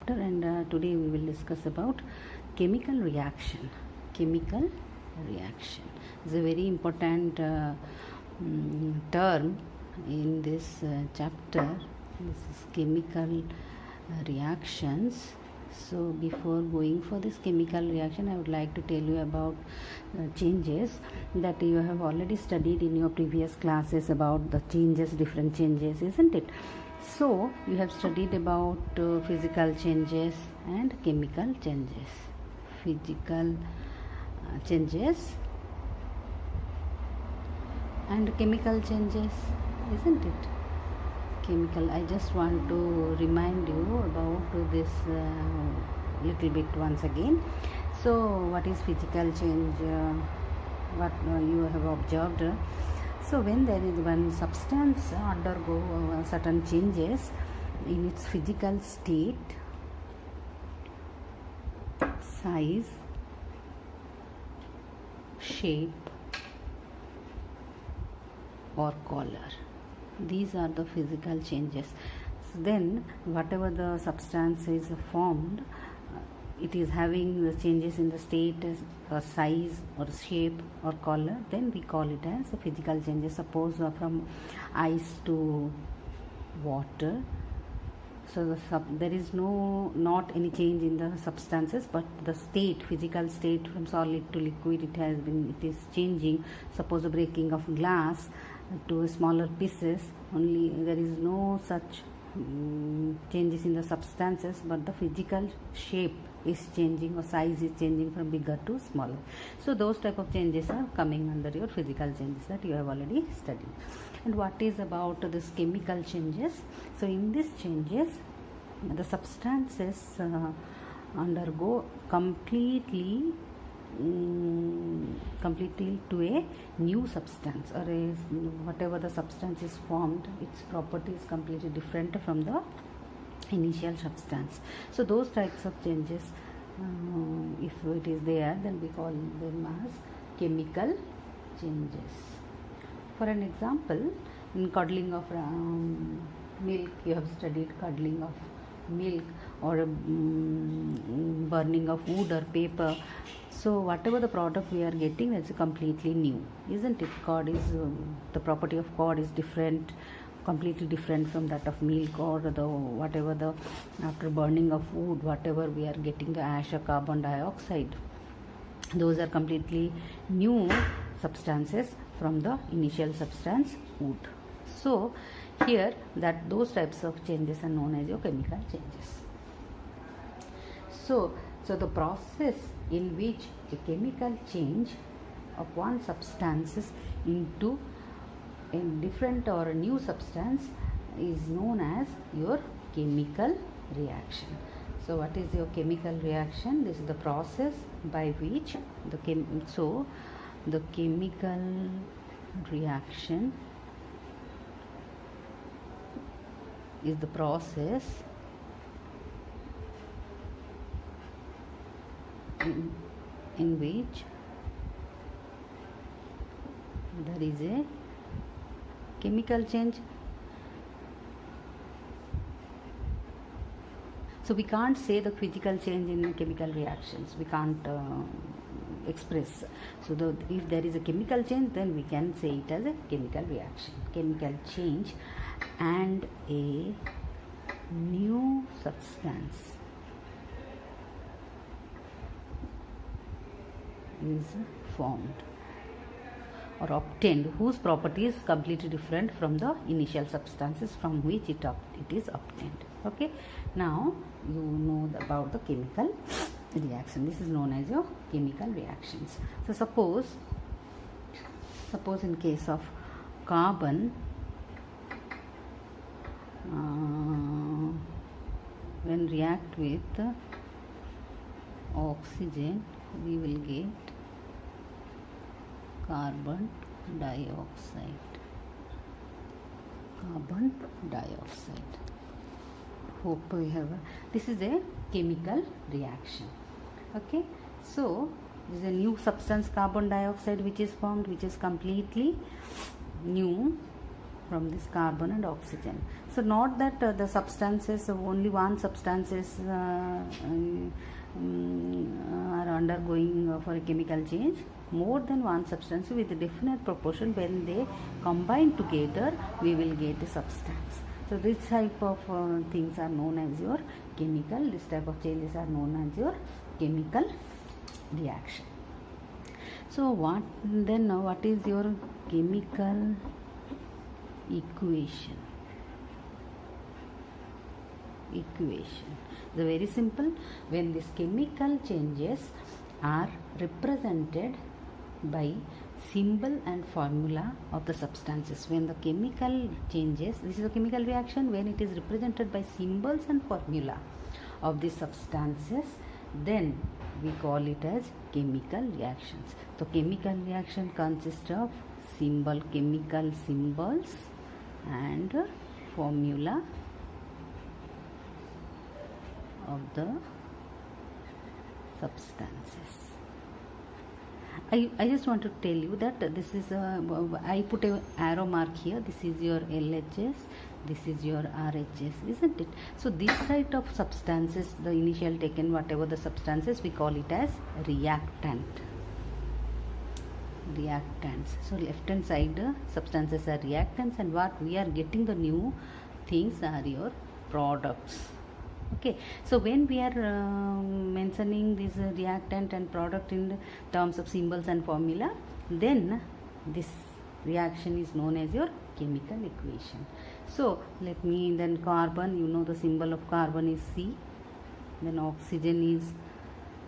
chapter, and today we will discuss about chemical reaction. Chemical reaction is a very important term in this chapter. This is chemical reactions. So before going for this chemical reaction, I would like to tell you about changes that you have already studied in your previous classes about the changes, different changes, isn't it? So you have studied about physical changes and chemical changes. Physical changes and chemical changes, isn't it? Chemical. I just want to remind you about this little bit once again. So what is physical change? What you have observed? So when there is one substance undergo certain changes in its physical state, size, shape or color, these are the physical changes. So then whatever the substance is formed, it is having the changes in the state, size or shape or color, then we call it as a physical changes. Suppose from ice to water, so there is not any change in the substances, but the state, physical state, from solid to liquid, it is changing. Suppose the breaking of glass to smaller pieces, only there is no such changes in the substances, but the physical shape is changing or size is changing from bigger to smaller. So those type of changes are coming under your physical changes that you have already studied. And what is about this chemical changes? So in these changes, the substances undergo completely to a new substance, or whatever the substance is formed, its property is completely different from the initial substance. So those types of changes, if it is there, then we call them as chemical changes. For an example, in curdling of milk, you have studied curdling of milk, or burning of wood or paper. So whatever the product we are getting, that's completely new, isn't it? Curd is the property of curd is different, completely different from that of milk, or whatever the after burning of wood, whatever we are getting, the ash or carbon dioxide, those are completely new substances from the initial substance wood. So here that those types of changes are known as your chemical changes. So the process in which a chemical change of one substance into a different or a new substance is known as your chemical reaction. So what is your chemical reaction? This is the process by which the chemical reaction is the process in which there is a chemical change. So we can't say the physical change in chemical reactions, we can't express. So if there is a chemical change, then we can say it as a chemical reaction. Chemical change and a new substance is formed or obtained, whose property is completely different from the initial substances from which it is obtained. Okay, now you know about the chemical reaction. This is known as your chemical reactions. So suppose in case of carbon, when react with oxygen, we will get carbon dioxide. Hope we have this is a chemical reaction. Okay, so this is a new substance, carbon dioxide, which is formed, which is completely new, from this carbon and oxygen. So not that the substances, only one substances are undergoing for a chemical change. More than one substance with a definite proportion, when they combine together, we will get a substance. So this type of things are known as your chemical. This type of changes are known as your chemical reaction. So what is your chemical equation? The very simple, when these chemical changes are represented by symbol and formula of the substances. When the chemical changes, this is a chemical reaction, when it is represented by symbols and formula of the substances, then we call it as chemical reactions. So chemical reaction consists of chemical symbols and formula of the substances. I just want to tell you that this is I put a arrow mark here. This is your LHS, this is your RHS, isn't it? So this side of substances, the initial taken, whatever the substances, we call it as reactants. So left hand side substances are reactants, and what we are getting, the new things are your products. Okay, so when we are mentioning this reactant and product in terms of symbols and formula, then this reaction is known as your chemical equation. So let me, then carbon, you know the symbol of carbon is C, then oxygen is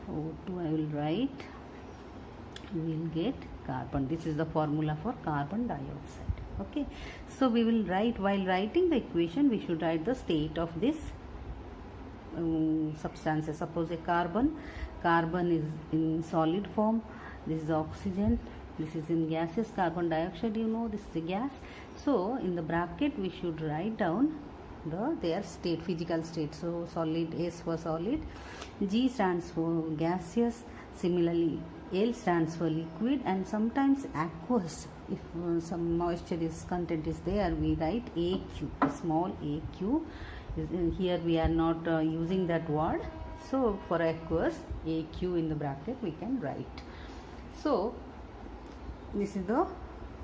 O2, I will write, we will get carbon. This is the formula for carbon dioxide. Okay, so we will write, while writing the equation, we should write the state of this substances. Suppose a carbon is in solid form, this is oxygen, this is in gaseous, carbon dioxide, you know this is a gas. So in the bracket we should write down their state, physical state. So solid, S for solid, G stands for gaseous, similarly L stands for liquid, and sometimes aqueous. If some moisture content is there, we write AQ, a small AQ. Here we are not using that word, so for aqueous, AQ in the bracket we can write. So this is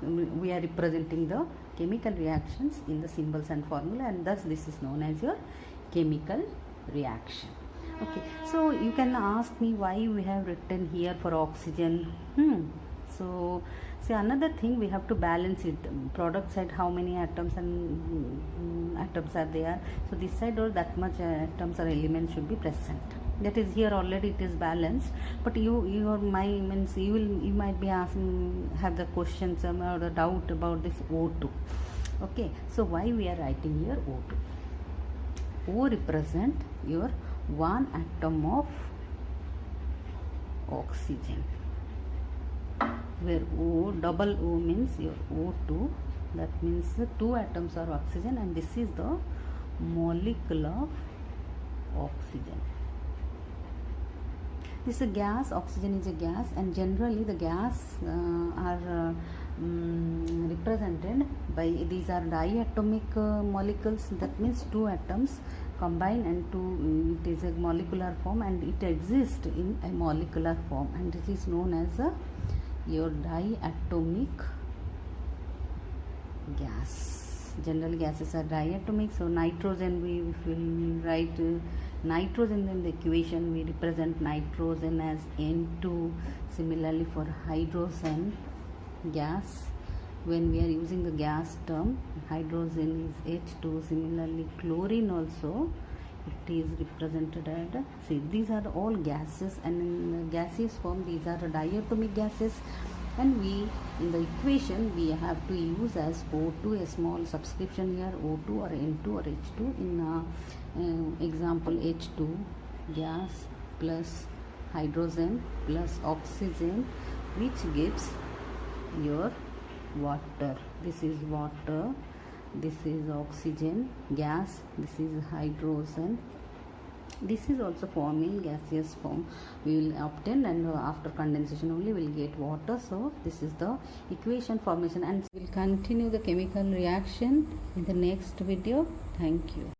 we are representing the chemical reactions in the symbols and formula, and thus this is known as your chemical reaction. Okay, so you can ask me why we have written here for oxygen. So see, another thing, we have to balance it. Product side, how many atoms and atoms are there, so this side or that much atoms or elements should be present. That is, here already it is balanced, but you might be asking, have the questions or the doubt about this O2. Okay, so why we are writing here O2? O represent your one atom of oxygen, where O, double O means your O2, that means the two atoms are oxygen, and this is the molecule of oxygen. This is a gas, oxygen is a gas, and generally the gas are represented by, these are diatomic molecules, that means two atoms combine and it is a molecular form, and it exists in a molecular form, and this is known as your diatomic gas. Generally gases are diatomic. So nitrogen, we will write nitrogen in the equation, we represent nitrogen as N2. Similarly for hydrogen gas, when we are using the gas term, hydrogen is H2. Similarly chlorine also, it is represented as, see, these are all gases, and in gaseous form these are diatomic gases, and we, in the equation, we have to use as O2, a small subscription here, O2 or N2 or H2. In example, H2 gas plus hydrogen plus oxygen, which gives your water. This is water, this is oxygen gas, this is hydrogen This is also formed in gaseous form. We will obtain, and after condensation only we will get water. So this is the equation formation, and we will continue the chemical reaction in the next video. Thank you.